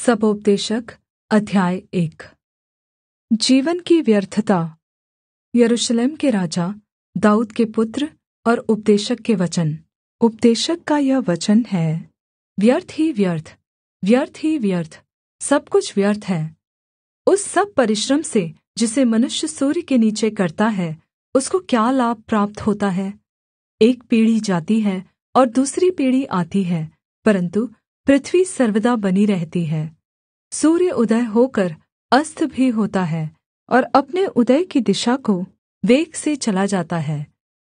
सपोपदेशक अध्याय 1। जीवन की व्यर्थता। यरूशलेम के राजा दाऊद के पुत्र और उपदेशक के वचन। उपदेशक का यह वचन है, व्यर्थ ही व्यर्थ, व्यर्थ ही व्यर्थ, सब कुछ व्यर्थ है। उस सब परिश्रम से जिसे मनुष्य सूर्य के नीचे करता है, उसको क्या लाभ प्राप्त होता है। एक पीढ़ी जाती है और दूसरी पीढ़ी आती है, परन्तु पृथ्वी सर्वदा बनी रहती है। सूर्य उदय होकर अस्त भी होता है और अपने उदय की दिशा को वेग से चला जाता है।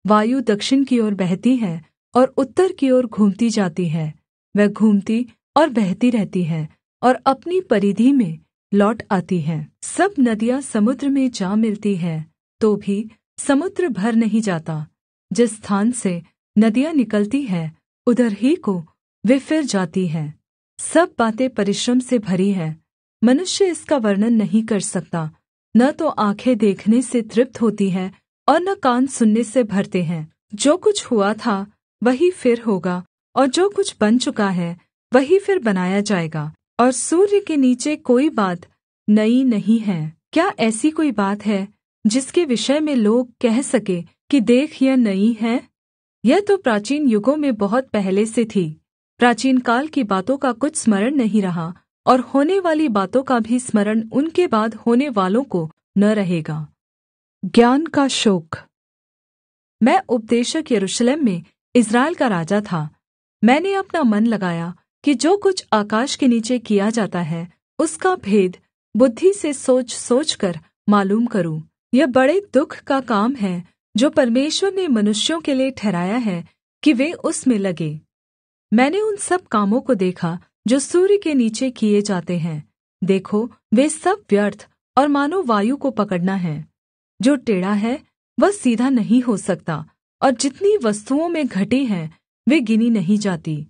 वायु दक्षिण की ओर बहती है और उत्तर की ओर घूमती जाती है। वह घूमती और बहती रहती है और अपनी परिधि में लौट आती है। सब नदियाँ समुद्र में जा मिलती हैं, तो भी समुद्र भर नहीं जाता। जिस स्थान से नदियाँ निकलती हैं, उधर ही को वे फिर जाती हैं। सब बातें परिश्रम से भरी हैं, मनुष्य इसका वर्णन नहीं कर सकता। न तो आँखें देखने से तृप्त होती हैं और न कान सुनने से भरते हैं। जो कुछ हुआ था वही फिर होगा, और जो कुछ बन चुका है वही फिर बनाया जाएगा। और सूर्य के नीचे कोई बात नई नहीं है। क्या ऐसी कोई बात है जिसके विषय में लोग कह सके कि देख यह नई है? यह तो प्राचीन युगों में बहुत पहले से थी। प्राचीन काल की बातों का कुछ स्मरण नहीं रहा, और होने वाली बातों का भी स्मरण उनके बाद होने वालों को न रहेगा। ज्ञान का शोक। मैं उपदेशक यरूशलेम में इस्राएल का राजा था। मैंने अपना मन लगाया कि जो कुछ आकाश के नीचे किया जाता है, उसका भेद बुद्धि से सोच सोचकर मालूम करूँ। यह बड़े दुःख का काम है जो परमेश्वर ने मनुष्यों के लिए ठहराया है कि वे उसमें लगे। मैंने उन सब कामों को देखा जो सूर्य के नीचे किए जाते हैं। देखो, वे सब व्यर्थ और मानो वायु को पकड़ना है। जो टेढ़ा है वह सीधा नहीं हो सकता, और जितनी वस्तुओं में घटी हैं वे गिनी नहीं जाती।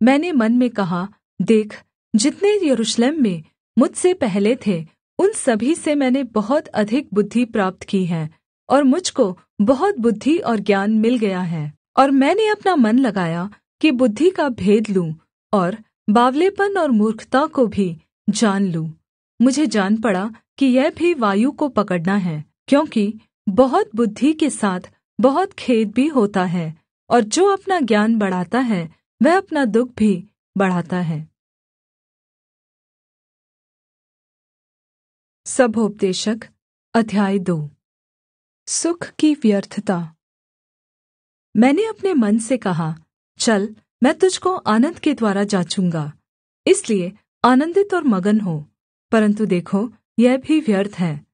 मैंने मन में कहा, देख, जितने यरूशलेम में मुझसे पहले थे उन सभी से मैंने बहुत अधिक बुद्धि प्राप्त की है, और मुझको बहुत बुद्धि और ज्ञान मिल गया है। और मैंने अपना मन लगाया कि बुद्धि का भेद लूँ और बावलेपन और मूर्खता को भी जान लूँ। मुझे जान पड़ा कि यह भी वायु को पकड़ना है, क्योंकि बहुत बुद्धि के साथ बहुत खेद भी होता है, और जो अपना ज्ञान बढ़ाता है वह अपना दुःख भी बढ़ाता है। सपोपदेशक अध्याय 2। सुख की व्यर्थता। मैंने अपने मन से कहा, चल, मैं तुझको आनन्द के द्वारा जाँचूँगा, इसलिए आनन्दित और मगन हो। परन्तु देखो, यह भी व्यर्थ है।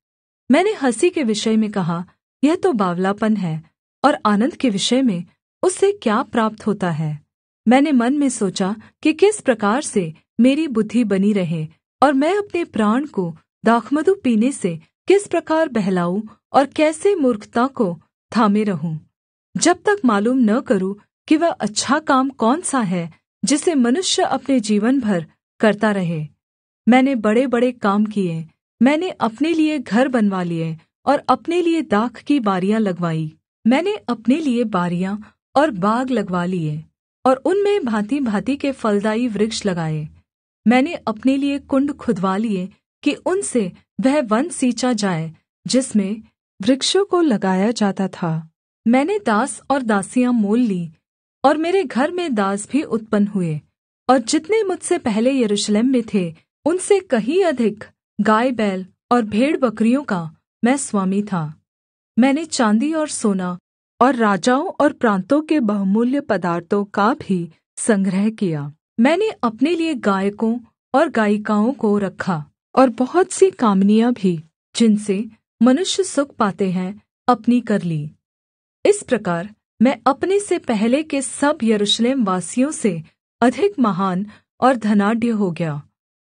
मैंने हँसी के विषय में कहा, यह तो बावलापन है, और आनन्द के विषय में उससे क्या प्राप्त होता है। मैंने मन में सोचा कि किस प्रकार से मेरी बुद्धि बनी रहे, और मैं अपने प्राण को दाखमधु पीने से किस प्रकार बहलाऊँ, और कैसे मूर्खता को थामे रहूँ, जब तक मालूम न करूँ कि वह अच्छा काम कौन सा है जिसे मनुष्य अपने जीवन भर करता रहे। मैंने बड़े-बड़े काम किए। मैंने अपने लिए घर बनवा लिए और अपने लिए दाख की बारियां लगवाई। मैंने अपने लिए बारियां और बाग लगवा लिए और उनमें भाँति-भाँति के फलदायी वृक्ष लगाए। मैंने अपने लिए कुंड खुदवा लिए कि उनसे वह वन सींचा जाए जिसमें वृक्षों को लगाया जाता था। मैंने दास और दासियां मोल ली, और मेरे घर में दास भी उत्पन्न हुए। और जितने मुझसे पहले यरूशलेम में थे उनसे कहीं अधिक गाय बैल और भेड़ बकरियों का मैं स्वामी था। मैंने चाँदी और सोना और राजाओं और प्रान्तों के बहुमूल्य पदार्थों का भी संग्रह किया। मैंने अपने लिए गायकों और गायिकाओं को रखा, और बहुत सी कामनियाँ भी जिनसे मनुष्य सुख पाते हैं अपनी कर ली। इस प्रकार मैं अपने से पहले के सब यरूशलेम वासियों से अधिक महान और धनाढ्य हो गया,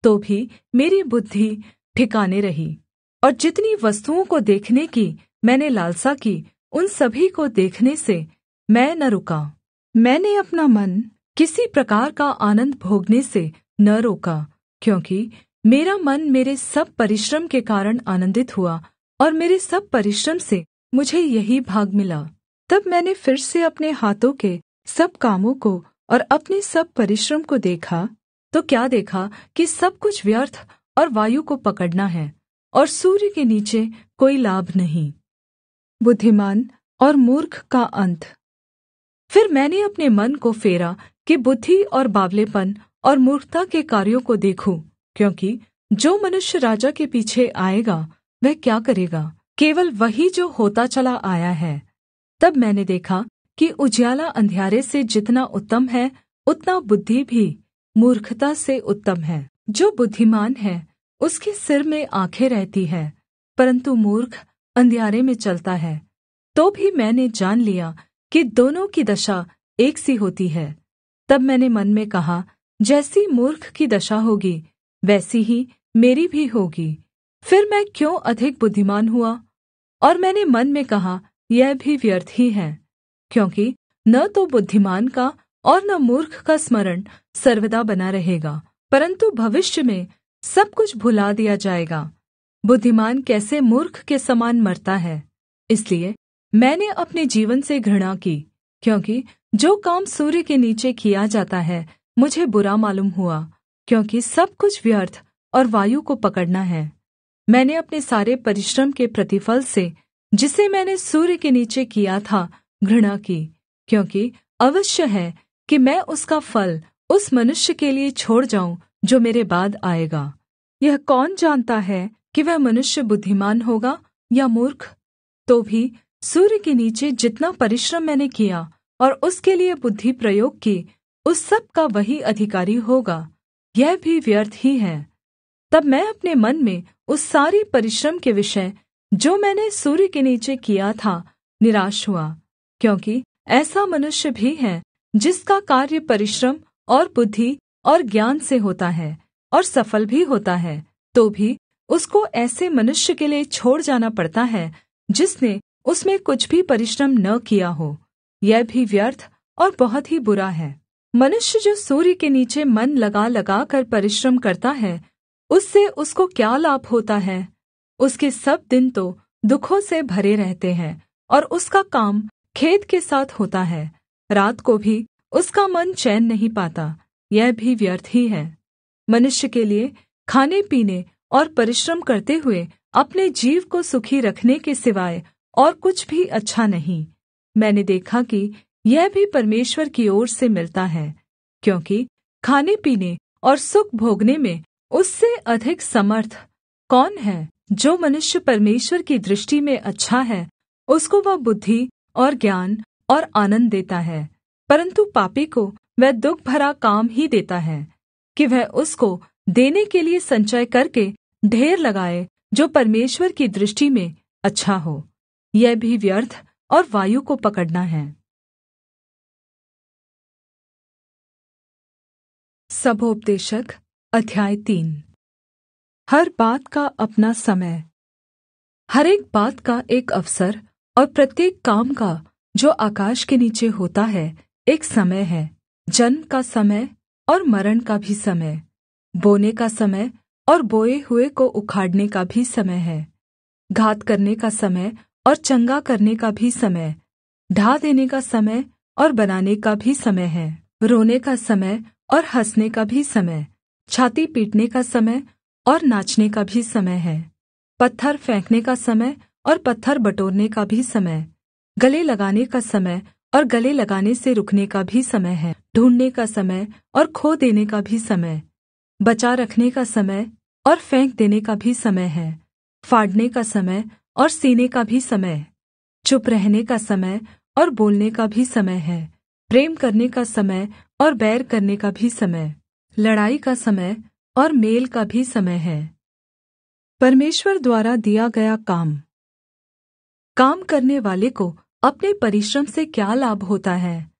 तो भी मेरी बुद्धि ठिकाने रही, और जितनी वस्तुओं को देखने की मैंने लालसा की उन सभी को देखने से मैं न रुका। मैंने अपना मन किसी प्रकार का आनन्द भोगने से न रोका, क्योंकि मेरा मन मेरे सब परिश्रम के कारण आनन्दित हुआ, और मेरे सब परिश्रम से मुझे यही भाग मिला। तब मैंने फिर से अपने हाथों के सब कामों को और अपने सब परिश्रम को देखा, तो क्या देखा कि सब कुछ व्यर्थ और वायु को पकड़ना है, और सूर्य के नीचे कोई लाभ नहीं। बुद्धिमान और मूर्ख का अंत। फिर मैंने अपने मन को फेरा कि बुद्धि और बावलेपन और मूर्खता के कार्यों को देखूं, क्योंकि जो मनुष्य राजा के पीछे आएगा वह क्या करेगा? केवल वही जो होता चला आया है। तब मैंने देखा कि उजियाला अंधियारे से जितना उत्तम है, उतना बुद्धि भी मूर्खता से उत्तम है। जो बुद्धिमान है उसके सिर में आँखें रहती है, परन्तु मूर्ख अंधियारे में चलता है। तो भी मैंने जान लिया कि दोनों की दशा एक सी होती है। तब मैंने मन में कहा, जैसी मूर्ख की दशा होगी वैसी ही मेरी भी होगी। फिर मैं क्यों अधिक बुद्धिमान हुआ? और मैंने मन में कहा, यह भी व्यर्थ ही है, क्योंकि न तो बुद्धिमान का और न मूर्ख का स्मरण सर्वदा बना रहेगा, परन्तु भविष्य में सब कुछ भुला दिया जाएगा। बुद्धिमान कैसे मूर्ख के समान मरता है। इसलिए मैंने अपने जीवन से घृणा की, क्योंकि जो काम सूर्य के नीचे किया जाता है मुझे बुरा मालूम हुआ, क्योंकि सब कुछ व्यर्थ और वायु को पकड़ना है। मैंने अपने सारे परिश्रम के प्रतिफल से, जिसे मैंने सूर्य के नीचे किया था, घृणा की, क्योंकि अवश्य है कि मैं उसका फल उस मनुष्य के लिए छोड़ जाऊं जो मेरे बाद आएगा। यह कौन जानता है कि वह मनुष्य बुद्धिमान होगा या मूर्ख? तो भी सूर्य के नीचे जितना परिश्रम मैंने किया और उसके लिए बुद्धि प्रयोग की, उस सब का वही अधिकारी होगा। यह भी व्यर्थ ही है। तब मैं अपने मन में उस सारी परिश्रम के विषय जो मैंने सूर्य के नीचे किया था निराश हुआ, क्योंकि ऐसा मनुष्य भी है जिसका कार्य परिश्रम और बुद्धि और ज्ञान से होता है और सफल भी होता है, तो भी उसको ऐसे मनुष्य के लिए छोड़ जाना पड़ता है जिसने उसमें कुछ भी परिश्रम न किया हो। यह भी व्यर्थ और बहुत ही बुरा है। मनुष्य जो सूर्य के नीचे मन लगा लगा कर परिश्रम करता है, उससे उसको क्या लाभ होता है? उसके सब दिन तो दुखों से भरे रहते हैं और उसका काम खेद के साथ होता है। रात को भी उसका मन चैन नहीं पाता। यह भी व्यर्थ ही है। मनुष्य के लिए खाने पीने और परिश्रम करते हुए अपने जीव को सुखी रखने के सिवाय और कुछ भी अच्छा नहीं। मैंने देखा कि यह भी परमेश्वर की ओर से मिलता है, क्योंकि खाने पीने और सुख भोगने में उससे अधिक समर्थ कौन है? जो मनुष्य परमेश्वर की दृष्टि में अच्छा है, उसको वह बुद्धि और ज्ञान और आनन्द देता है, परन्तु पापी को वह दुःख भरा काम ही देता है कि वह उसको देने के लिए संचय करके ढेर लगाए, जो परमेश्वर की दृष्टि में अच्छा हो। यह भी व्यर्थ और वायु को पकड़ना है। सबोपदेशक अध्याय 3। हर बात का अपना समय, हर एक बात का एक अवसर, और प्रत्येक काम का जो आकाश के नीचे होता है एक समय है। जन्म का समय और मरण का भी समय, बोने का समय और बोए हुए को उखाड़ने का भी समय है, घात करने का समय और चंगा करने का भी समय, ढा देने का समय और बनाने का भी समय है, रोने का समय और हँसने का भी समय, छाती पीटने का समय और नाचने का भी समय है, पत्थर फेंकने का समय और पत्थर बटोरने का भी समय, गले लगाने का समय और गले लगाने से रुकने का भी समय है, ढूँढ़ने का समय और खो देने का भी समय, बचा रखने का समय और फेंक देने का भी समय है, फाड़ने का समय और सीने का भी समय, चुप रहने का समय और बोलने का भी समय है, प्रेम करने का समय और बैर करने का भी समय, लड़ाई का समय और मेल का भी समय है। परमेश्वर द्वारा दिया गया काम। काम करने वाले को अपने परिश्रम से क्या लाभ होता है?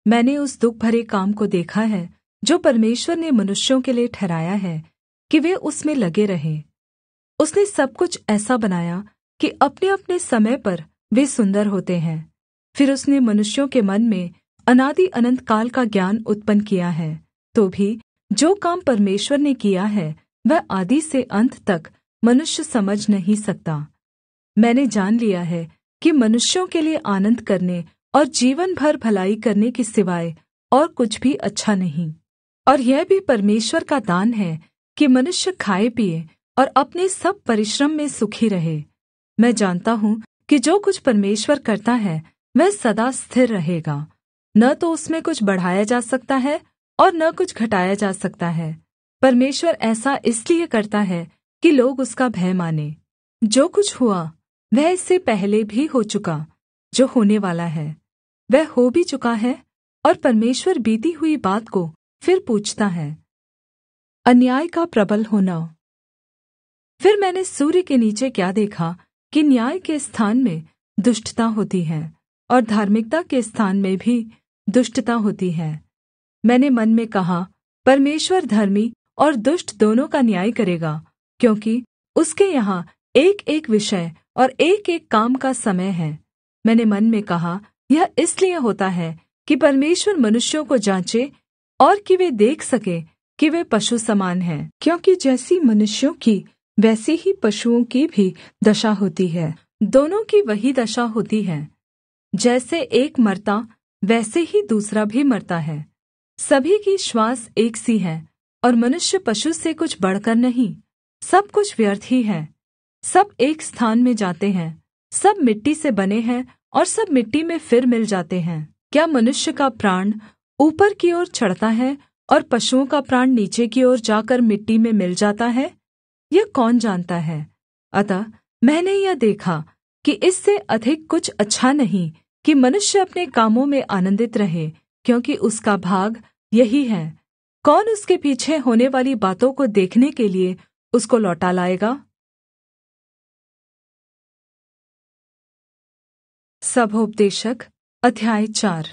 मैंने उस दुःख भरे काम को देखा है जो परमेश्वर ने मनुष्यों के लिए ठहराया है कि वे उसमें लगे रहें। उसने सब कुछ ऐसा बनाया कि अपने-अपने समय पर वे सुंदर होते हैं। फिर उसने मनुष्यों के मन में अनादि अनन्त काल का ज्ञान उत्पन्न किया है। तो भी जो काम परमेश्वर ने किया है वह आदि से अंत तक मनुष्य समझ नहीं सकता। मैंने जान लिया है कि मनुष्यों के लिए आनन्द करने और जीवन भर भलाई करने के सिवाय और कुछ भी अच्छा नहीं। और यह भी परमेश्वर का दान है कि मनुष्य खाए पिए और अपने सब परिश्रम में सुखी रहे। मैं जानता हूँ कि जो कुछ परमेश्वर करता है वह सदा स्थिर रहेगा, न तो उसमें कुछ बढ़ाया जा सकता है और न कुछ घटाया जा सकता है। परमेश्वर ऐसा इसलिए करता है कि लोग उसका भय माने। जो कुछ हुआ वह इससे पहले भी हो चुका, जो होने वाला है वह हो भी चुका है, और परमेश्वर बीती हुई बात को फिर पूछता है। अन्याय का प्रबल होना। फिर मैंने सूर्य के नीचे क्या देखा कि न्याय के स्थान में दुष्टता होती है और धार्मिकता के स्थान में भी दुष्टता होती है। मैंने मन में कहा, परमेश्वर धर्मी और दुष्ट दोनों का न्याय करेगा, क्योंकि उसके यहाँ एक-एक विषय और एक-एक काम का समय है। मैंने मन में कहा, यह इसलिए होता है कि परमेश्वर मनुष्यों को जाँचे और कि वे देख सके कि वे पशु समान हैं, क्योंकि जैसी मनुष्यों की वैसी ही पशुओं की भी दशा होती है। दोनों की वही दशा होती है। जैसे एक मरता वैसे ही दूसरा भी मरता है। सभी की श्वास एक सी है, और मनुष्य पशु से कुछ बढ़कर नहीं। सब कुछ व्यर्थ ही है। सब एक स्थान में जाते हैं। सब मिट्टी से बने हैं और सब मिट्टी में फिर मिल जाते हैं। क्या मनुष्य का प्राण ऊपर की ओर चढ़ता है और पशुओं का प्राण नीचे की ओर जाकर मिट्टी में मिल जाता है? यह कौन जानता है? अतः मैंने यह देखा कि इससे अधिक कुछ अच्छा नहीं कि मनुष्य अपने कामों में आनन्दित रहे, क्योंकि उसका भाग यही है। कौन उसके पीछे होने वाली बातों को देखने के लिए उसको लौटा लाएगा? सभोपदेशक अध्याय 4।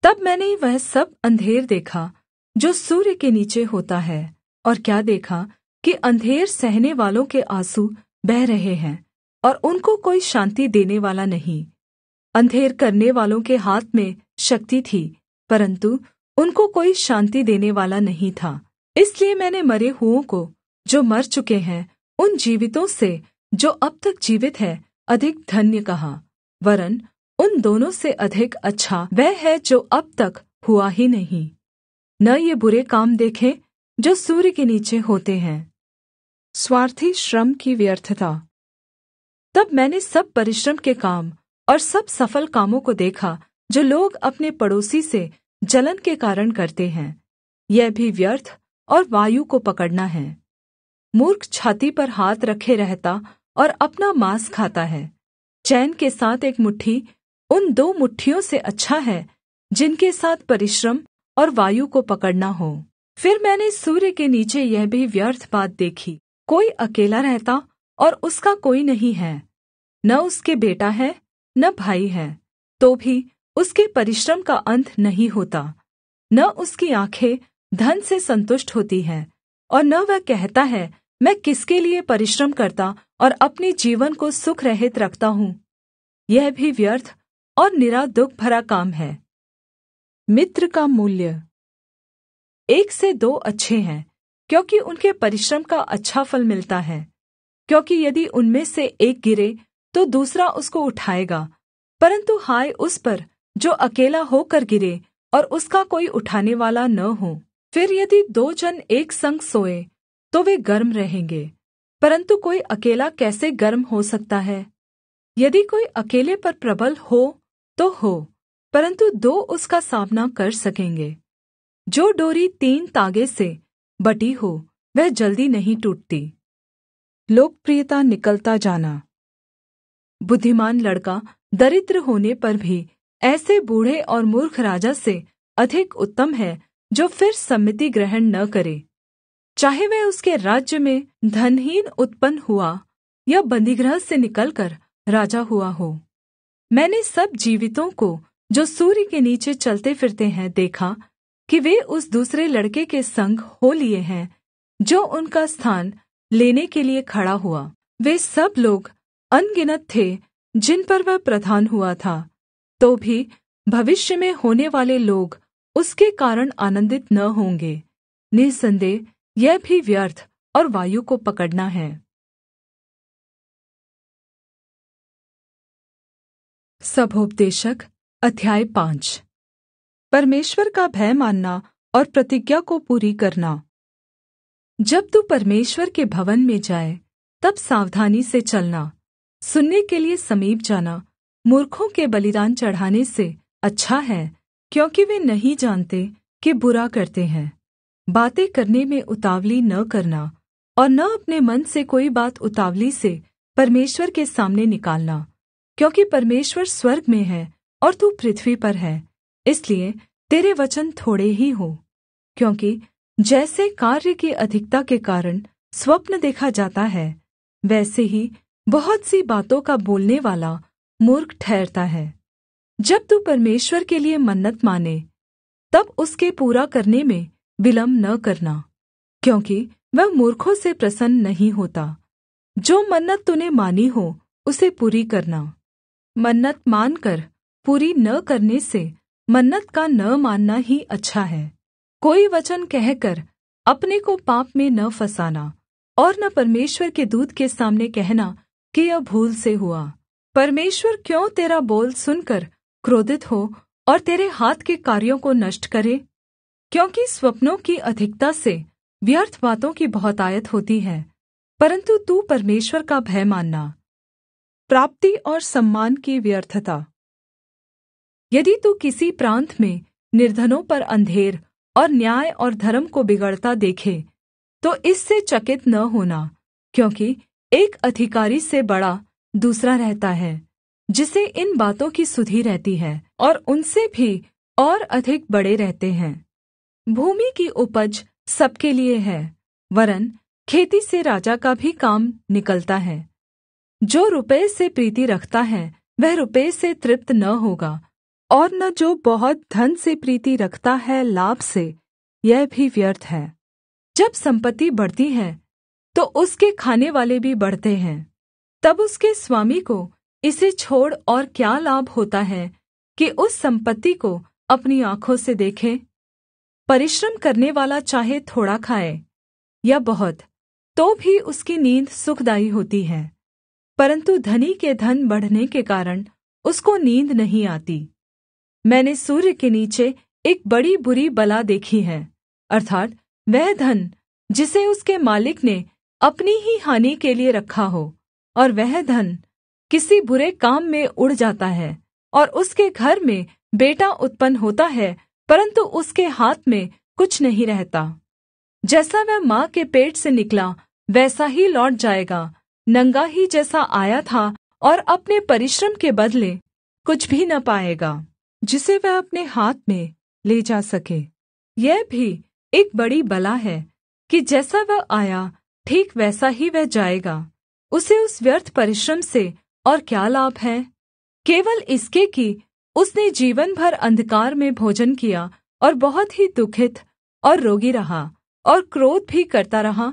तब मैंने वह सब अंधेर देखा जो सूर्य के नीचे होता है, और क्या देखा कि अंधेर सहने वालों के आँसू बह रहे हैं, और उनको कोई शान्ति देने वाला नहीं। अंधेर करने वालों के हाथ में शक्ति थी, परन्तु उनको कोई शान्ति देने वाला नहीं था। इसलिए मैंने मरे हुओं को, जो मर चुके हैं, उन जीवितों से जो अब तक जीवित है, अधिक धन्य कहा। वरन् उन दोनों से अधिक अच्छा वह है जो अब तक हुआ ही नहीं। न ये बुरे काम देखें जो सूर्य के नीचे होते हैं। स्वार्थी श्रम की व्यर्थता। तब मैंने सब परिश्रम के काम और सब सफल कामों को देखा जो लोग अपने पड़ोसी से जलन के कारण करते हैं। यह भी व्यर्थ और वायु को पकड़ना है। मूर्ख छाती पर हाथ रखे रहता और अपना मांस खाता है। चैन के साथ एक मुट्ठी उन 2 मुट्ठियों से अच्छा है जिनके साथ परिश्रम और वायु को पकड़ना हो। फिर मैंने सूर्य के नीचे यह भी व्यर्थ बात देखी। कोई अकेला रहता और उसका कोई नहीं है, न उसके बेटा है न भाई है, तो भी उसके परिश्रम का अंत नहीं होता। न उसकी आँखें धन से संतुष्ट होती हैं, और न वह कहता है, मैं किसके लिए परिश्रम करता और अपने जीवन को सुख रहित रखता हूँ। यह भी व्यर्थ और निरा दुःख भरा काम है। मित्र का मूल्य। 1 से 2 अच्छे हैं, क्योंकि उनके परिश्रम का अच्छा फल मिलता है। क्योंकि यदि उनमें से एक गिरे तो दूसरा उसको उठाएगा, परन्तु हाय उस पर जो अकेला होकर गिरे और उसका कोई उठाने वाला न हो। फिर यदि 2 जन एक संग सोए तो वे गर्म रहेंगे, परन्तु कोई अकेला कैसे गर्म हो सकता है? यदि कोई अकेले पर प्रबल हो तो हो, परन्तु 2 उसका सामना कर सकेंगे। जो डोरी 3 तागे से बटी हो वह जल्दी नहीं टूटती। लोकप्रियता निकलता जाना। बुद्धिमान लड़का दरिद्र होने पर भी ऐसे बूढ़े और मूर्ख राजा से अधिक उत्तम है जो फिर सम्मति ग्रहण न करे। चाहे वह उसके राज्य में धनहीन उत्पन्न हुआ या बन्दीगृह से निकलकर राजा हुआ हो। मैंने सब जीवितों को जो सूर्य के नीचे चलते फिरते हैं देखा कि वे उस दूसरे लड़के के संग हो लिए हैं जो उनका स्थान लेने के लिए खड़ा हुआ। वे सब लोग अनगिनत थे जिन पर वह प्रधान हुआ था, तो भी भविष्य में होने वाले लोग उसके कारण आनन्दित न होंगे। निःसन्देह यह भी व्यर्थ और वायु को पकड़ना है। सभोपदेशक अध्याय 5। परमेश्वर का भय मानना और प्रतिज्ञा को पूरी करना। जब तू परमेश्वर के भवन में जाए, तब सावधानी से चलना, सुनने के लिए समीप जाना मूर्खों के बलिदान चढ़ाने से अच्छा है, क्योंकि वे नहीं जानते कि बुरा करते हैं। बातें करने में उतावली न करना, और न अपने मन से कोई बात उतावली से परमेश्वर के सामने निकालना, क्योंकि परमेश्वर स्वर्ग में है और तू पृथ्वी पर है, इसलिए तेरे वचन थोड़े ही हो। क्योंकि जैसे कार्य की अधिकता के कारण स्वप्न देखा जाता है, वैसे ही बहुत सी बातों का बोलने वाला मूर्ख ठहरता है। जब तू परमेश्वर के लिए मन्नत माने, तब उसके पूरा करने में विलम्ब न करना, क्योंकि वह मूर्खों से प्रसन्न नहीं होता। जो मन्नत तूने मानी हो, उसे पूरी करना। मन्नत मानकर पूरी न करने से मन्नत का न मानना ही अच्छा है। कोई वचन कहकर अपने को पाप में न फँसाना, और न परमेश्वर के दूत के सामने कहना कि यह भूल से हुआ। परमेश्वर क्यों तेरा बोल सुनकर क्रोधित हो और तेरे हाथ के कार्यों को नष्ट करे? क्योंकि स्वप्नों की अधिकता से व्यर्थ बातों की बहुतायत होती है, परन्तु तू परमेश्वर का भय मानना। प्राप्ति और सम्मान की व्यर्थता। यदि तू किसी प्रान्त में निर्धनों पर अंधेर और न्याय और धर्म को बिगड़ता देखे, तो इससे चकित न होना, क्योंकि एक अधिकारी से बड़ा दूसरा रहता है, जिसे इन बातों की सुधि रहती है, और उनसे भी और अधिक बड़े रहते हैं। भूमि की उपज सबके लिए है, वरन् खेती से राजा का भी काम निकलता है। जो रुपये से प्रीति रखता है, वह रुपये से तृप्त न होगा, और न जो बहुत धन से प्रीति रखता है लाभ से, यह भी व्यर्थ है। जब संपत्ति बढ़ती है, तो उसके खाने वाले भी बढ़ते हैं। तब उसके स्वामी को इसे छोड़ और क्या लाभ होता है कि उस संपत्ति को अपनी आँखों से देखे? परिश्रम करने वाला चाहे थोड़ा खाए या बहुत, तो भी उसकी नींद सुखदाई होती है, परन्तु धनी के धन बढ़ने के कारण उसको नींद नहीं आती। मैंने सूर्य के नीचे एक बड़ी बुरी बला देखी है, अर्थात् वह धन जिसे उसके मालिक ने अपनी ही हानि के लिए रखा हो, और वह धन किसी बुरे काम में उड़ जाता है, और उसके घर में बेटा उत्पन्न होता है, परन्तु उसके हाथ में कुछ नहीं रहता। जैसा वह माँ के पेट से निकला, वैसा ही लौट जाएगा, नंगा ही जैसा आया था, और अपने परिश्रम के बदले कुछ भी न पाएगा, जिसे वह अपने हाथ में ले जा सके। यह भी एक बड़ी बला है कि जैसा वह आया, ठीक वैसा ही वह जाएगा। उसे उस व्यर्थ परिश्रम से और क्या लाभ है? केवल इसके कि उसने जीवन भर अंधकार में भोजन किया और बहुत ही दुखित और रोगी रहा और क्रोध भी करता रहा।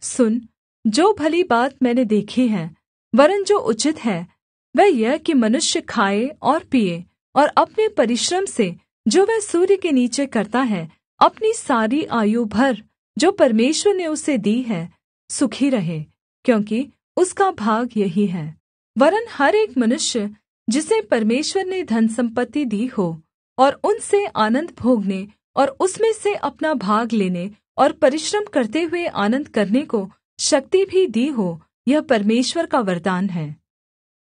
सुन, जो भली बात मैंने देखी है, वरन् जो उचित है, वह यह कि मनुष्य खाए और पिए, और अपने परिश्रम से जो वह सूर्य के नीचे करता है, अपनी सारी आयु भर जो परमेश्वर ने उसे दी है, सुखी रहे, क्योंकि उसका भाग यही है। वरन् हर एक मनुष्य जिसे परमेश्वर ने धन संपत्ति दी हो, और उनसे आनन्द भोगने और उसमें से अपना भाग लेने और परिश्रम करते हुए आनन्द करने को शक्ति भी दी हो, यह परमेश्वर का वरदान है।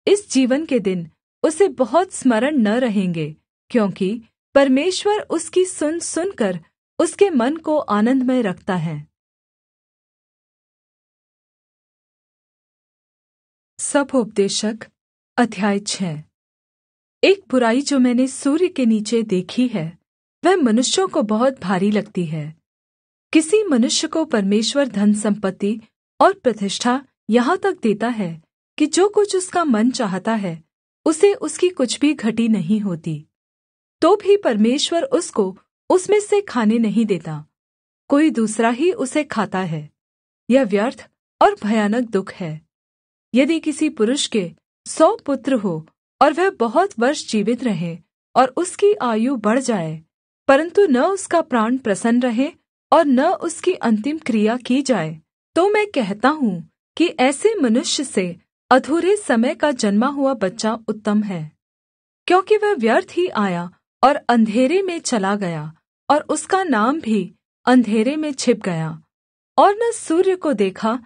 इस जीवन के दिन उसे बहुत स्मरण न रहेंगे, क्योंकि परमेश्वर उसकी सुन सुनकर उसके मन को आनन्दमय रखता है। सभोपदेशक अध्याय 6। एक बुराई जो मैंने सूर्य के नीचे देखी है, वह मनुष्यों को बहुत भारी लगती है। किसी मनुष्य को परमेश्वर धन संपत्ति और प्रतिष्ठा यहाँ तक देता है कि जो कुछ उसका मन चाहता है, उसे उसकी कुछ भी घटी नहीं होती, तो भी परमेश्वर उसको उसमें से खाने नहीं देता, कोई दूसरा ही उसे खाता है। यह व्यर्थ और भयानक दुख है। यदि किसी पुरुष के 100 पुत्र हो और वह बहुत वर्ष जीवित रहे और उसकी आयु बढ़ जाए, परन्तु न उसका प्राण प्रसन्न रहे और न उसकी अंतिम क्रिया की जाए, तो मैं कहता हूँ कि ऐसे मनुष्य से अधूरे समय का जन्मा हुआ बच्चा उत्तम है, क्योंकि वह व्यर्थ ही आया और अंधेरे में चला गया और उसका नाम भी अंधेरे में छिप गया, और न सूर्य को देखा,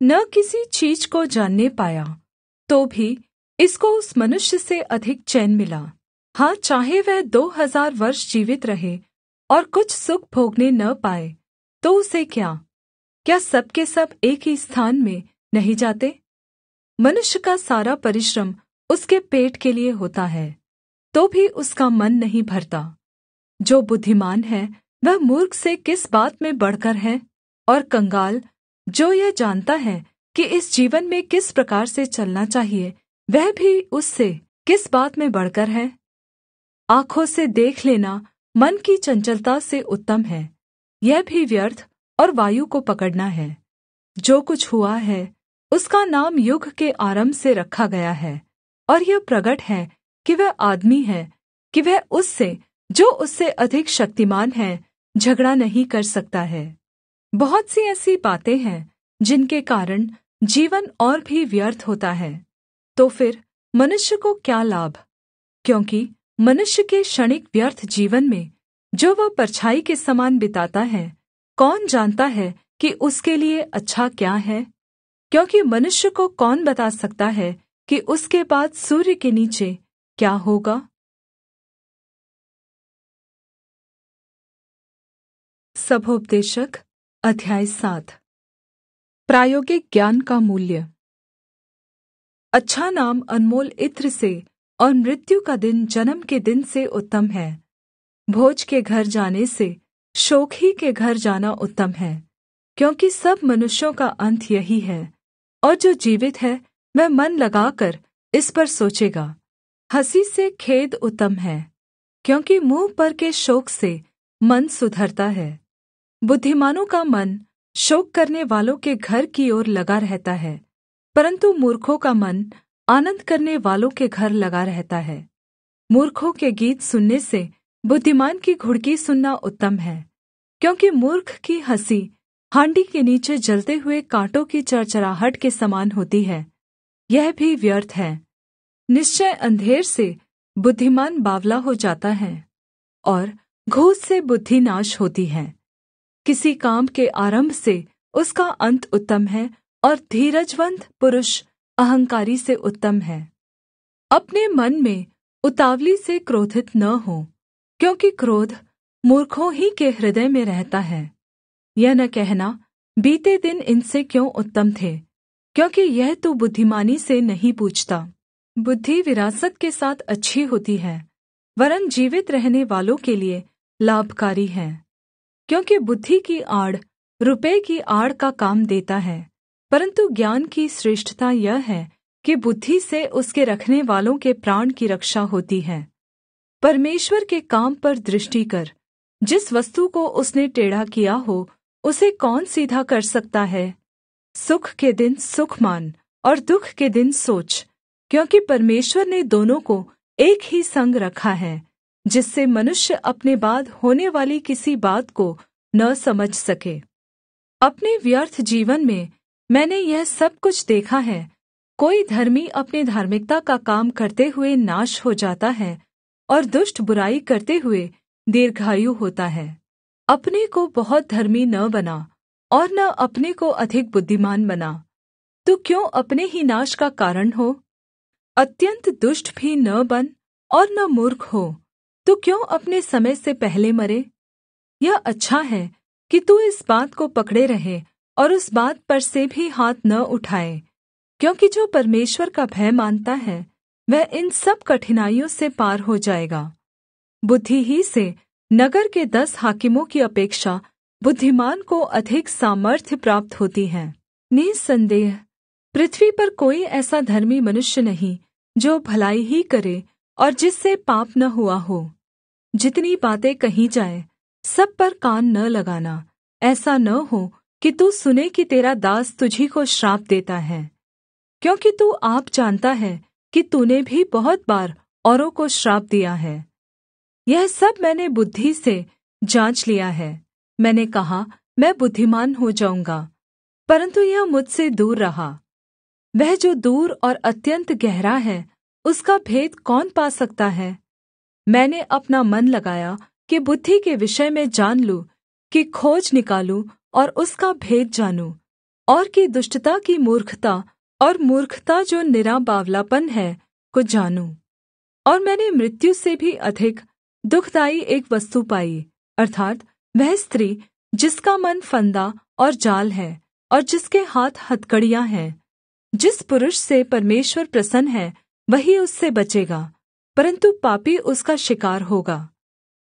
न किसी चीज को जानने पाया। तो भी इसको उस मनुष्य से अधिक चैन मिला। हाँ, चाहे वह 2000 वर्ष जीवित रहे और कुछ सुख भोगने न पाए, तो उसे क्या सब के सब एक ही स्थान में नहीं जाते? मनुष्य का सारा परिश्रम उसके पेट के लिए होता है, तो भी उसका मन नहीं भरता। जो बुद्धिमान है वह मूर्ख से किस बात में बढ़कर है? और कंगाल जो यह जानता है कि इस जीवन में किस प्रकार से चलना चाहिए, वह भी उससे किस बात में बढ़कर है? आँखों से देख लेना मन की चंचलता से उत्तम है, यह भी व्यर्थ और वायु को पकड़ना है। जो कुछ हुआ है उसका नाम युग के आरम्भ से रखा गया है, और यह प्रगट है कि वह आदमी है, कि वह उससे जो उससे अधिक शक्तिमान है झगड़ा नहीं कर सकता है। बहुत सी ऐसी बातें हैं जिनके कारण जीवन और भी व्यर्थ होता है, तो फिर मनुष्य को क्या लाभ? क्योंकि मनुष्य के क्षणिक व्यर्थ जीवन में जो वह परछाई के समान बिताता है, कौन जानता है कि उसके लिए अच्छा क्या है? क्योंकि मनुष्य को कौन बता सकता है कि उसके बाद सूर्य के नीचे क्या होगा? सभोपदेशक अध्याय 7। प्रायोगिक ज्ञान का मूल्य। अच्छा नाम अनमोल इत्र से और मृत्यु का दिन जन्म के दिन से उत्तम है। भोज के घर जाने से शोक ही के घर जाना उत्तम है, क्योंकि सब मनुष्यों का अंत यही है, और जो जीवित है वह मन लगाकर इस पर सोचेगा। हँसी से खेद उत्तम है, क्योंकि मुँह पर के शोक से मन सुधरता है। बुद्धिमानों का मन शोक करने वालों के घर की ओर लगा रहता है, परन्तु मूर्खों का मन आनन्द करने वालों के घर लगा रहता है। मूर्खों के गीत सुनने से बुद्धिमान की घुड़की सुनना उत्तम है, क्योंकि मूर्ख की हँसी हाण्डी के नीचे जलते हुए काँटों की चरचराहट के समान होती है, यह भी व्यर्थ है। निश्चय अंधेर से बुद्धिमान बावला हो जाता है, और घूस से बुद्धि नाश होती है। किसी काम के आरंभ से उसका अंत उत्तम है, और धीरजवन्त पुरुष अहंकारी से उत्तम है। अपने मन में उतावली से क्रोधित न हो, क्योंकि क्रोध मूर्खों ही के हृदय में रहता है। यह न कहना, बीते दिन इनसे क्यों उत्तम थे, क्योंकि यह तो बुद्धिमानी से नहीं पूछता। बुद्धि विरासत के साथ अच्छी होती है, वरन् जीवित रहने वालों के लिए लाभकारी है। क्योंकि बुद्धि की आड़ रुपये की आड़ का काम देता है, परन्तु ज्ञान की श्रेष्ठता यह है कि बुद्धि से उसके रखने वालों के प्राण की रक्षा होती है। परमेश्वर के काम पर दृष्टि कर, जिस वस्तु को उसने टेढ़ा किया हो उसे कौन सीधा कर सकता है? सुख के दिन सुख मान और दुःख के दिन सोच, क्योंकि परमेश्वर ने दोनों को एक ही संग रखा है, जिससे मनुष्य अपने बाद होने वाली किसी बात को न समझ सके। अपने व्यर्थ जीवन में मैंने यह सब कुछ देखा है, कोई धर्मी अपने धार्मिकता का काम करते हुए नाश हो जाता है, और दुष्ट बुराई करते हुए दीर्घायु होता है। अपने को बहुत धर्मी न बना, और न अपने को अधिक बुद्धिमान बना। तू क्यों अपने ही नाश का कारण हो? अत्यंत दुष्ट भी न बन और न मूर्ख हो। तू क्यों अपने समय से पहले मरे? यह अच्छा है कि तू इस बात को पकड़े रहे और उस बात पर से भी हाथ न उठाए, क्योंकि जो परमेश्वर का भय मानता है वह इन सब कठिनाइयों से पार हो जाएगा। बुद्धि ही से नगर के 10 हाकिमों की अपेक्षा बुद्धिमान को अधिक सामर्थ्य प्राप्त होती है। निःसन्देह पृथ्वी पर कोई ऐसा धर्मी मनुष्य नहीं जो भलाई ही करे और जिससे पाप न हुआ हो। जितनी बातें कही जाए सब पर कान न लगाना, ऐसा न हो कि तू सुने कि तेरा दास तुझी को श्राप देता है, क्योंकि तू आप जानता है कि तूने भी बहुत बार औरों को श्राप दिया है। यह सब मैंने बुद्धि से जाँच लिया है। मैंने कहा, मैं बुद्धिमान हो जाऊँगा, परन्तु यह मुझसे दूर रहा। वह जो दूर और अत्यन्त गहरा है, उसका भेद कौन पा सकता है? मैंने अपना मन लगाया कि बुद्धि के विषय में जान लूँ, कि खोज निकालूं और उसका भेद जानूं, और कि दुष्टता की मूर्खता और मूर्खता जो निरा बावलापन है को जानूं। और मैंने मृत्यु से भी अधिक दुःखदाई एक वस्तु पाई, अर्थात् वह स्त्री जिसका मन फंदा और जाल है और जिसके हाथ हथकड़ियाँ हैं। जिस पुरुष से परमेश्वर प्रसन्न है वही उससे बचेगा, परन्तु पापी उसका शिकार होगा।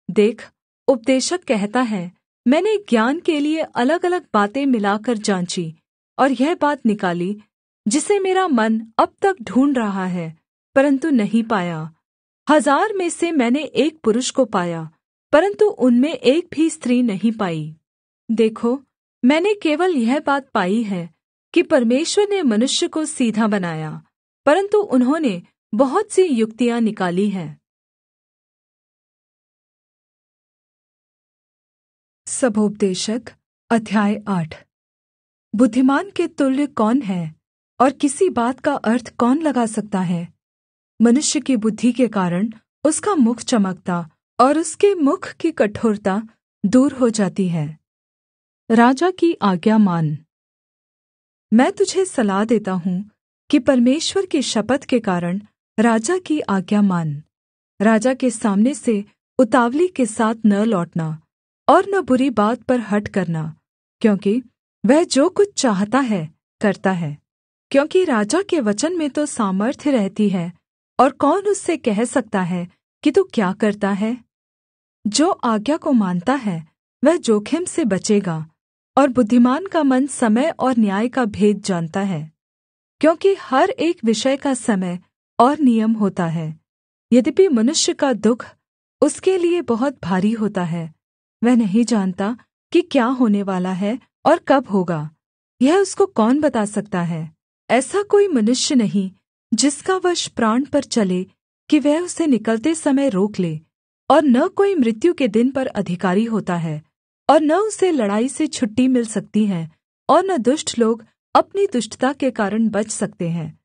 देख, उपदेशक कहता है, मैंने ज्ञान के लिए अलगअलग बातें मिलाकर जाँची और यह बात निकाली जिसे मेरा मन अब तक ढूँढ़ रहा है, परन्तु नहीं पाया। 1000 में से मैंने एक पुरुष को पाया, परन्तु उनमें एक भी स्त्री नहीं पाई। देखो, मैंने केवल यह बात पाई है कि परमेश्वर ने मनुष्य को सीधा बनाया, परन्तु उन्होंने बहुत सी युक्तियाँ निकाली हैं। सबोपदेशक अध्याय 8। बुद्धिमान के तुल्य कौन है, और किसी बात का अर्थ कौन लगा सकता है? मनुष्य की बुद्धि के कारण उसका मुख चमकता और उसके मुख की कठोरता दूर हो जाती है। राजा की आज्ञा मान। मैं तुझे सलाह देता हूँ कि परमेश्वर की शपथ के कारण राजा की आज्ञा मान। राजा के सामने से उतावली के साथ न लौटना और न बुरी बात पर हठ करना, क्योंकि वह जो कुछ चाहता है करता है। क्योंकि राजा के वचन में तो सामर्थ्य रहती है, और कौन उससे कह सकता है कि तू क्या करता है? जो आज्ञा को मानता है वह जोखिम से बचेगा, और बुद्धिमान का मन समय और न्याय का भेद जानता है। क्योंकि हर एक विषय का समय और नियम होता है। यद्यपि मनुष्य का दुःख उसके लिए बहुत भारी होता है, वह नहीं जानता कि क्या होने वाला है और कब होगा। यह उसको कौन बता सकता है? ऐसा कोई मनुष्य नहीं जिसका वश प्राण पर चले कि वह उसे निकलते समय रोक ले। और न कोई मृत्यु के दिन पर अधिकारी होता है, और न उसे लड़ाई से छुट्टी मिल सकती है, और न दुष्ट लोग अपनी दुष्टता के कारण बच सकते हैं।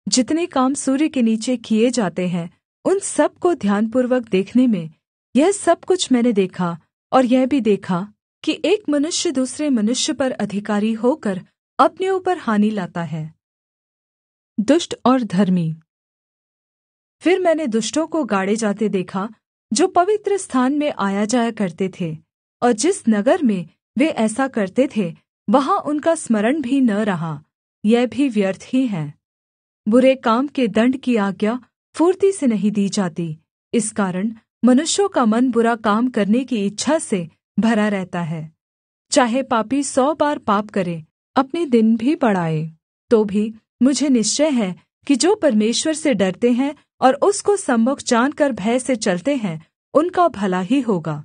जितने काम सूर्य के नीचे किए जाते हैं, उन सब को ध्यानपूर्वक देखने में यह सब कुछ मैंने देखा, और यह भी देखा कि एक मनुष्य दूसरे मनुष्य पर अधिकारी होकर अपने ऊपर हानि लाता है। दुष्ट और धर्मी। फिर मैंने दुष्टों को गाड़े जाते देखा, जो पवित्र स्थान में आया जाया करते थे, और जिस नगर में वे ऐसा करते थे वहाँ उनका स्मरण भी न रहा। यह भी व्यर्थ ही है। बुरे काम के दण्ड की आज्ञा फुर्ती से नहीं दी जाती, इस कारण मनुष्यों का मन बुरा काम करने की इच्छा से भरा रहता है। चाहे पापी 100 बार पाप करे, अपने दिन भी बढ़ाए, तो भी मुझे निश्चय है कि जो परमेश्वर से डरते हैं और उसको सम्मुख जानकर भय से चलते हैं, उनका भला ही होगा।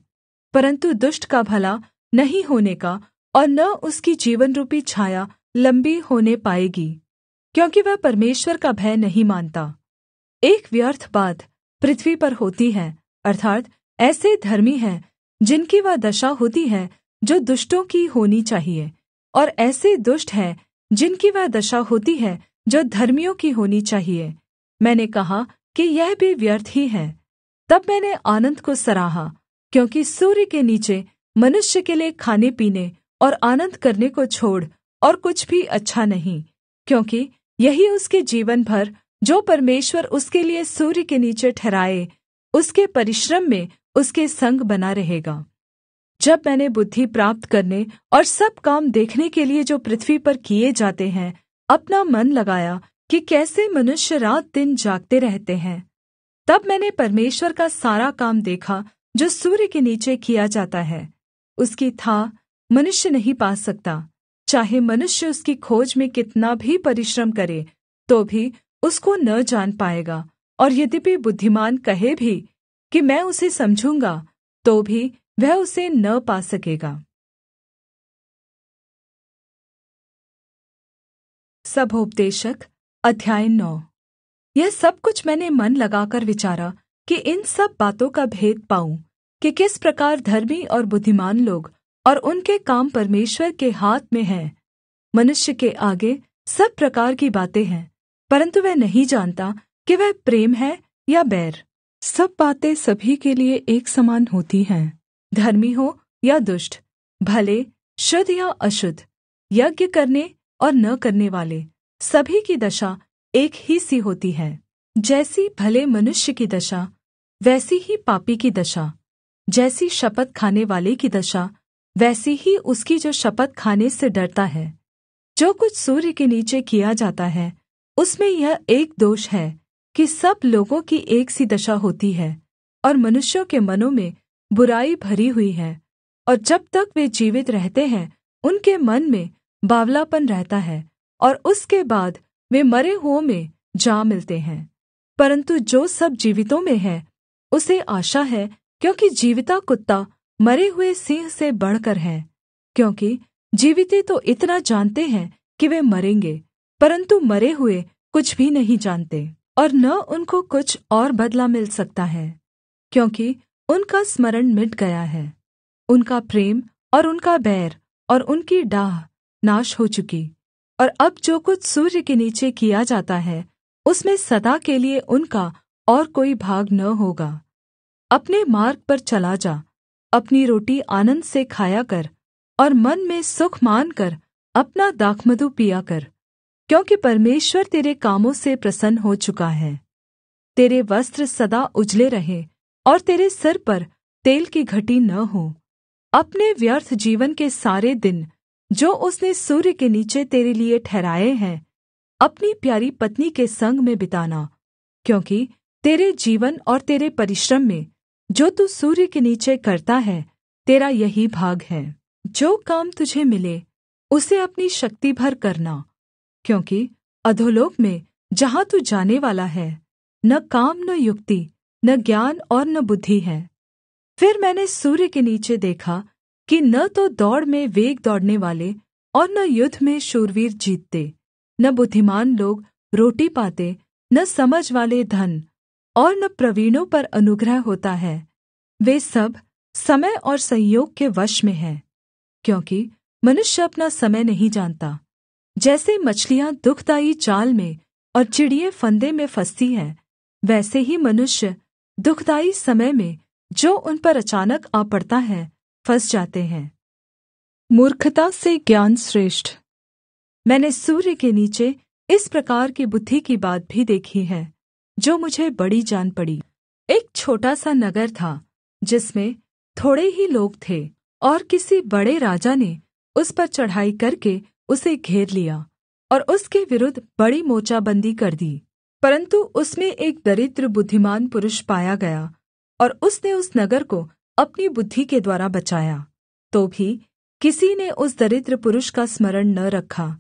परन्तु दुष्ट का भला नहीं होने का और न उसकी जीवनरूपी छाया लंबी होने पाएगी, क्योंकि वह परमेश्वर का भय नहीं मानता। एक व्यर्थ बात पृथ्वी पर होती है, अर्थात् ऐसे धर्मी हैं जिनकी वह दशा होती है जो दुष्टों की होनी चाहिए, और ऐसे दुष्ट हैं जिनकी वह दशा होती है जो धर्मियों की होनी चाहिए। मैंने कहा कि यह भी व्यर्थ ही है। तब मैंने आनन्द को सराहा, क्योंकि सूर्य के नीचे मनुष्य के लिए खाने पीने और आनन्द करने को छोड़ और कुछ भी अच्छा नहीं, क्योंकि यही उसके जीवन भर जो परमेश्वर उसके लिए सूर्य के नीचे ठहराए, उसके परिश्रम में उसके संग बना रहेगा। जब मैंने बुद्धि प्राप्त करने और सब काम देखने के लिए जो पृथ्वी पर किए जाते हैं अपना मन लगाया कि कैसे मनुष्य रात दिन जागते रहते हैं, तब मैंने परमेश्वर का सारा काम देखा जो सूर्य के नीचे किया जाता है। उसकी थाह मनुष्य नहीं पा सकता। चाहे मनुष्य उसकी खोज में कितना भी परिश्रम करे, तो भी उसको न जान पाएगा। और यद्यपि बुद्धिमान कहे भी कि मैं उसे समझूंगा, तो भी वह उसे न पा सकेगा। सबोपदेशक अध्याय 9। यह सब कुछ मैंने मन लगाकर विचारा कि इन सब बातों का भेद पाऊं, कि किस प्रकार धर्मी और बुद्धिमान लोग और उनके काम परमेश्वर के हाथ में हैं। मनुष्य के आगे सब प्रकार की बातें हैं, परन्तु वह नहीं जानता कि वह प्रेम है या बैर। सब बातें सभी के लिए एक समान होती हैं, धर्मी हो या दुष्ट, भले, शुद्ध या अशुद्ध, यज्ञ करने और न करने वाले, सभी की दशा एक ही सी होती है। जैसी भले मनुष्य की दशा, वैसी ही पापी की दशा। जैसी शपथ खाने वाले की दशा, वैसी ही उसकी जो शपथ खाने से डरता है। जो कुछ सूर्य के नीचे किया जाता है, उसमें यह एक दोष है कि सब लोगों की एक सी दशा होती है, और मनुष्यों के मनों में बुराई भरी हुई है, और जब तक वे जीवित रहते हैं उनके मन में बावलापन रहता है, और उसके बाद वे मरे हुओं में जा मिलते हैं। परन्तु जो सब जीवितों में है उसे आशा है, क्योंकि जीविता कुत्ता मरे हुए सिंह से बढ़कर है। क्योंकि जीविते तो इतना जानते हैं कि वे मरेंगे, परन्तु मरे हुए कुछ भी नहीं जानते, और न उनको कुछ और बदला मिल सकता है, क्योंकि उनका स्मरण मिट गया है। उनका प्रेम और उनका बैर और उनकी डाह नाश हो चुकी। और अब जो कुछ सूर्य के नीचे किया जाता है, उसमें सदा के लिए उनका और कोई भाग न होगा। अपने मार्ग पर चला जा, अपनी रोटी आनन्द से खाया कर, और मन में सुख मानकर अपना दाखमधु पिया कर, क्योंकि परमेश्वर तेरे कामों से प्रसन्न हो चुका है। तेरे वस्त्र सदा उजले रहें, और तेरे सिर पर तेल की घटी न हो। अपने व्यर्थ जीवन के सारे दिन जो उसने सूर्य के नीचे तेरे लिए ठहराए हैं, अपनी प्यारी पत्नी के संग में बिताना, क्योंकि तेरे जीवन और तेरे परिश्रम में जो तू सूर्य के नीचे करता है, तेरा यही भाग है। जो काम तुझे मिले उसे अपनी शक्ति भर करना, क्योंकि अधोलोक में जहाँ तू जाने वाला है, न काम न युक्ति न ज्ञान और न बुद्धि है। फिर मैंने सूर्य के नीचे देखा कि न तो दौड़ में वेग दौड़ने वाले और न युद्ध में शूरवीर जीतते, न बुद्धिमान लोग रोटी पाते, न समझ वाले धन, और न प्रवीणों पर अनुग्रह होता है। वे सब समय और संयोग के वश में हैं, क्योंकि मनुष्य अपना समय नहीं जानता। जैसे मछलियाँ दुःखदाई जाल में और चिड़ियाँ फंदे में फंसती हैं, वैसे ही मनुष्य दुःखदाई समय में जो उन पर अचानक आ पड़ता है फंस जाते हैं। मूर्खता से ज्ञान श्रेष्ठ। मैंने सूर्य के नीचे इस प्रकार की बुद्धि की बात भी देखी है, जो मुझे बड़ी जान पड़ी। एक छोटा सा नगर था, जिसमें थोड़े ही लोग थे, और किसी बड़े राजा ने उस पर चढ़ाई करके उसे घेर लिया और उसके विरुद्ध बड़ी मोर्चाबन्दी कर दी। परन्तु उसमें एक दरिद्र बुद्धिमान पुरुष पाया गया, और उसने उस नगर को अपनी बुद्धि के द्वारा बचाया। तो भी किसी ने उस दरिद्र पुरुष का स्मरण न रखा।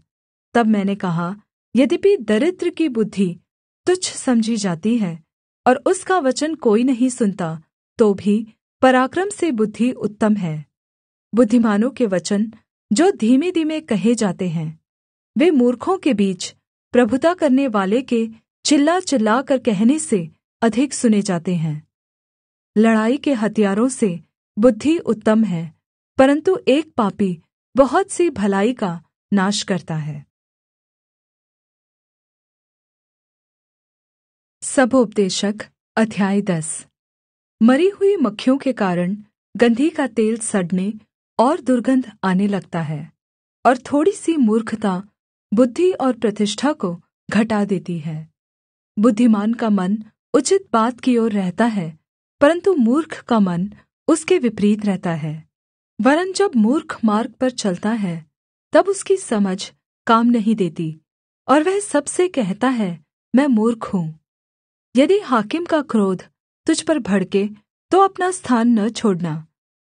तब मैंने कहा, यद्यपि दरिद्र की बुद्धि तुच्छ समझी जाती है और उसका वचन कोई नहीं सुनता, तो भी पराक्रम से बुद्धि उत्तम है। बुद्धिमानों के वचन जो धीमे धीमे कहे जाते हैं, वे मूर्खों के बीच प्रभुता करने वाले के चिल्ला चिल्ला कर कहने से अधिक सुने जाते हैं। लड़ाई के हथियारों से बुद्धि उत्तम है, परन्तु एक पापी बहुत सी भलाई का नाश करता है। सबोपदेशक अध्याय 10। मरी हुई मक्खियों के कारण गंधी का तेल सड़ने और दुर्गंध आने लगता है, और थोड़ी सी मूर्खता बुद्धि और प्रतिष्ठा को घटा देती है। बुद्धिमान का मन उचित बात की ओर रहता है, परन्तु मूर्ख का मन उसके विपरीत रहता है। वरन् जब मूर्ख मार्ग पर चलता है, तब उसकी समझ काम नहीं देती, और वह सबसे कहता है, मैं मूर्ख हूँ। यदि हाकिम का क्रोध तुझ पर भड़के, तो अपना स्थान न छोड़ना,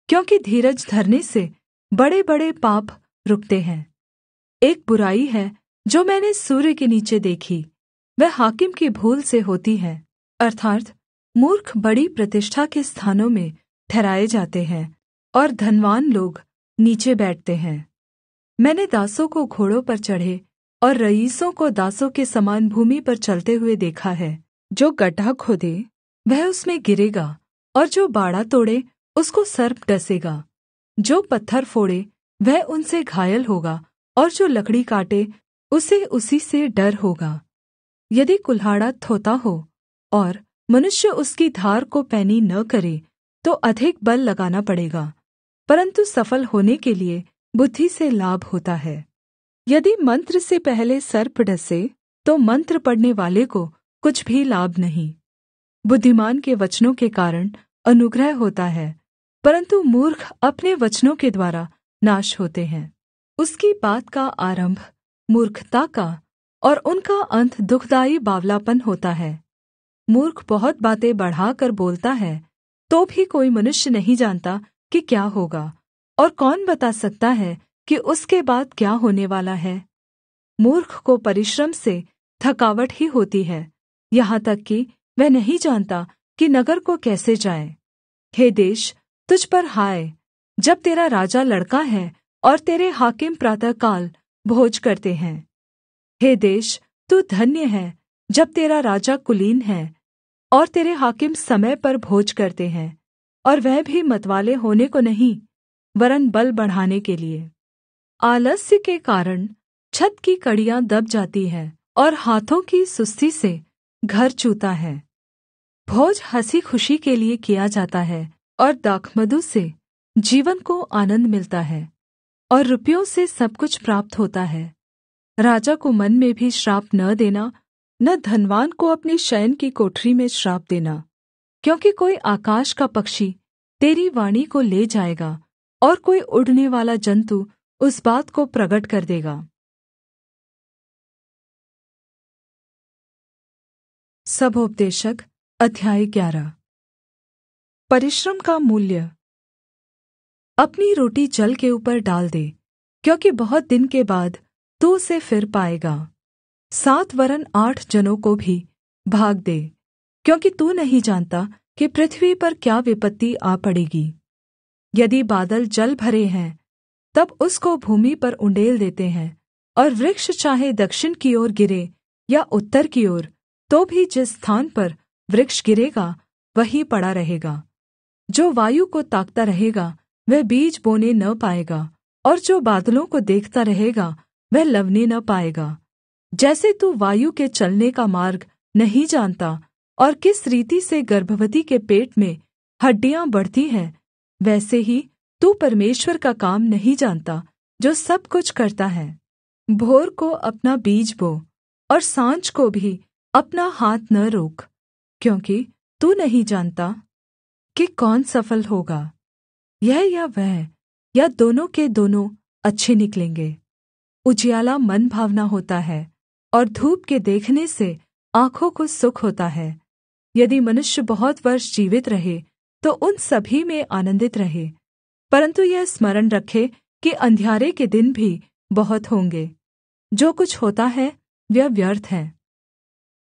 क्योंकि धीरज धरने से बड़े-बड़े पाप रुकते हैं। एक बुराई है जो मैंने सूर्य के नीचे देखी, वह हाकिम की भूल से होती है, अर्थात् मूर्ख बड़ी प्रतिष्ठा के स्थानों में ठहराए जाते हैं, और धनवान लोग नीचे बैठते हैं। मैंने दासों को घोड़ों पर चढ़े और रईसों को दासों के समान भूमि पर चलते हुए देखा है। जो गड्ढा खोदे वह उसमें गिरेगा, और जो बाड़ा तोड़े उसको सर्प डसेगा। जो पत्थर फोड़े वह उनसे घायल होगा, और जो लकड़ी काटे उसे उसी से डर होगा। यदि कुल्हाड़ा थोथा हो और मनुष्य उसकी धार को पैनी न करे, तो अधिक बल लगाना पड़ेगा, परन्तु सफल होने के लिए बुद्धि से लाभ होता है। यदि मंत्र से पहले सर्प डसे तो मंत्र पढ़ने वाले को कुछ भी लाभ नहीं। बुद्धिमान के वचनों के कारण अनुग्रह होता है, परन्तु मूर्ख अपने वचनों के द्वारा नाश होते हैं। उसकी बात का आरंभ मूर्खता का और उनका अंत दुःखदाई बावलापन होता है। मूर्ख बहुत बातें बढ़ाकर बोलता है, तो भी कोई मनुष्य नहीं जानता कि क्या होगा, और कौन बता सकता है कि उसके बाद क्या होने वाला है। मूर्ख को परिश्रम से थकावट ही होती है, यहाँ तक कि वह नहीं जानता कि नगर को कैसे जाए। हे देश, तुझ पर हाय, जब तेरा राजा लड़का है और तेरे हाकिम प्रातःकाल भोज करते हैं। हे देश, तू धन्य है जब तेरा राजा कुलीन है और तेरे हाकिम समय पर भोज करते हैं, और वह भी मतवाले होने को नहीं, वरन् बल बढ़ाने के लिए। आलस्य के कारण छत की कड़ियाँ दब जाती हैं, और हाथों की सुस्ती से घर चूता है। भोज हँसी खुशी के लिए किया जाता है, और दाखमधु से जीवन को आनन्द मिलता है, और रुपयों से सब कुछ प्राप्त होता है। राजा को मन में भी श्राप न देना, न धनवान को अपने शयन की कोठरी में श्राप देना, क्योंकि कोई आकाश का पक्षी तेरी वाणी को ले जाएगा, और कोई उड़ने वाला जन्तु उस बात को प्रगट कर देगा। सबोपदेशक अध्याय 11। परिश्रम का मूल्य। अपनी रोटी जल के ऊपर डाल दे, क्योंकि बहुत दिन के बाद तू उसे फिर पाएगा। 7 वरन् 8 जनों को भी भाग दे, क्योंकि तू नहीं जानता कि पृथ्वी पर क्या विपत्ति आ पड़ेगी। यदि बादल जल भरे हैं, तब उसको भूमि पर उण्डेल देते हैं, और वृक्ष चाहे दक्षिण की ओर गिरे या उत्तर की ओर, तो भी जिस स्थान पर वृक्ष गिरेगा वहीं पड़ा रहेगा। जो वायु को ताकता रहेगा वह बीज बोने न पाएगा, और जो बादलों को देखता रहेगा वह लवने न पाएगा। जैसे तू वायु के चलने का मार्ग नहीं जानता, और किस रीति से गर्भवती के पेट में हड्डियाँ बढ़ती हैं, वैसे ही तू परमेश्वर का काम नहीं जानता, जो सब कुछ करता है। भोर को अपना बीज बो, और साँझ को भी अपना हाथ न रोक, क्योंकि तू नहीं जानता कि कौन सफल होगा, यह या वह, या दोनों के दोनों अच्छे निकलेंगे। उजियाला मन भावना होता है, और धूप के देखने से आँखों को सुख होता है। यदि मनुष्य बहुत वर्ष जीवित रहे तो उन सभी में आनन्दित रहे, परन्तु यह स्मरण रखे कि अंधियारे के दिन भी बहुत होंगे। जो कुछ होता है वह व्यर्थ है।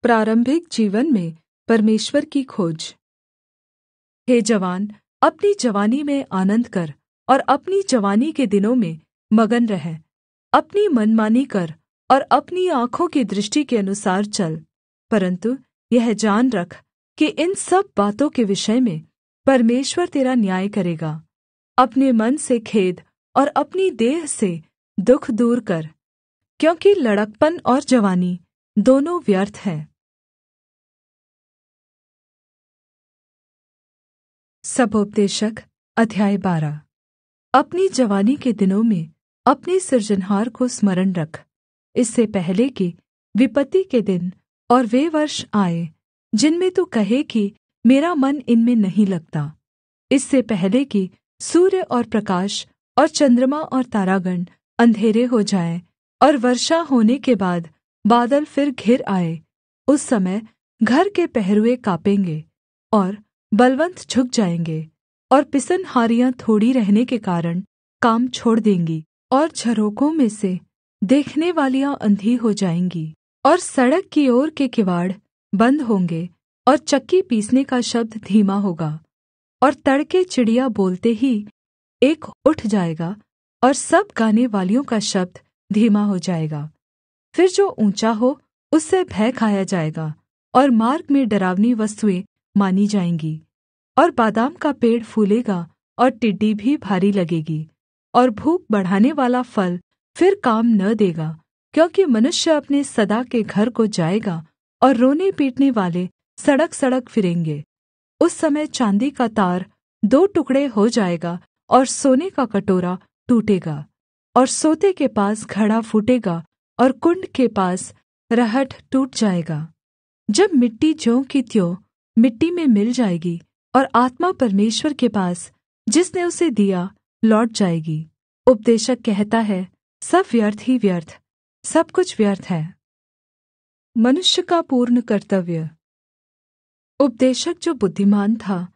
प्रारंभिक जीवन में परमेश्वर की खोज। हे जवान, अपनी जवानी में आनन्द कर, और अपनी जवानी के दिनों में मगन रह। अपनी मनमानी कर और अपनी आँखों की दृष्टि के अनुसार चल, परन्तु यह जान रख कि इन सब बातों के विषय में परमेश्वर तेरा न्याय करेगा। अपने मन से खेद और अपनी देह से दुःख दूर कर, क्योंकि लड़कपन और जवानी दोनों व्यर्थ है। सबोपदेशक अध्याय 12। अपनी जवानी के दिनों में अपने सृजनहार को स्मरण रख, इससे पहले कि विपत्ति के दिन और वे वर्ष आए जिनमें तू कहे कि मेरा मन इनमें नहीं लगता। इससे पहले कि सूर्य और प्रकाश और चन्द्रमा और तारागण अंधेरे हो जाएं, और वर्षा होने के बाद बादल फिर घिर आए, उस समय घर के पहरुए काँपेंगे और बलवन्त झुक जाएंगे, और पिसनहारियाँ थोड़ी रहने के कारण काम छोड़ देंगी, और झरोकों में से देखने वालियाँ अंधी हो जाएंगी, और सड़क की ओर के किवाड़ बन्द होंगे, और चक्की पीसने का शब्द धीमा होगा, और तड़के चिड़िया बोलते ही एक उठ जाएगा, और सब गाने वालियों का शब्द धीमा हो जाएगा। फिर जो ऊँचा हो उससे भय खाया जाएगा, और मार्ग में डरावनी वस्तुएँ मानी जाएंगी, और बादाम का पेड़ फूलेगा और टिड्डी भी भारी लगेगी, और भूख बढ़ाने वाला फल फिर काम न देगा, क्योंकि मनुष्य अपने सदा के घर को जाएगा, और रोने पीटने वाले सड़क सड़क फिरेंगे। उस समय चाँदी का तार दो टुकड़े हो जाएगा और सोने का कटोरा टूटेगा और सोते के पास घड़ा फूटेगा और कुण्ड के पास रहट टूट जाएगा। जब मिट्टी ज्यों की त्यों मिट्टी में मिल जाएगी और आत्मा परमेश्वर के पास जिसने उसे दिया लौट जाएगी। उपदेशक कहता है, सब व्यर्थ ही व्यर्थ, सब कुछ व्यर्थ है। मनुष्य का पूर्ण कर्तव्य। उपदेशक जो बुद्धिमान था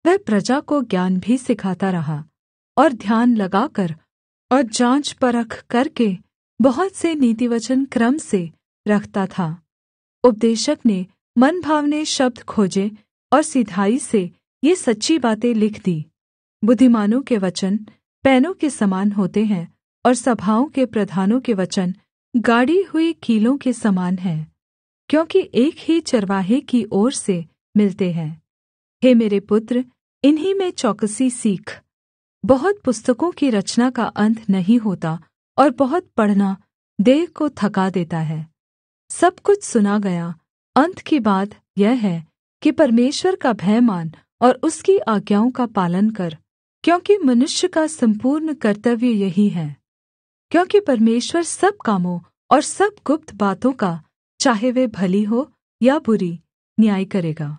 वह प्रजा को ज्ञान भी सिखाता रहा और ध्यान लगाकर और जाँच परख करके बहुत से नीतिवचन क्रम से रखता था। उपदेशक ने मनभावने शब्द खोजे और सिधाई से ये सच्ची बातें लिख दी। बुद्धिमानों के वचन पैनों के समान होते हैं और सभाओं के प्रधानों के वचन गाड़ी हुई कीलों के समान हैं, क्योंकि एक ही चरवाहे की ओर से मिलते हैं। हे मेरे पुत्र, इन्हीं में चौकसी सीख। बहुत पुस्तकों की रचना का अंत नहीं होता और बहुत पढ़ना देह को थका देता है। सब कुछ सुना गया, अंत की बात यह है कि परमेश्वर का भय मान और उसकी आज्ञाओं का पालन कर, क्योंकि मनुष्य का संपूर्ण कर्तव्य यही है। क्योंकि परमेश्वर सब कामों और सब गुप्त बातों का, चाहे वे भली हो या बुरी, न्याय करेगा।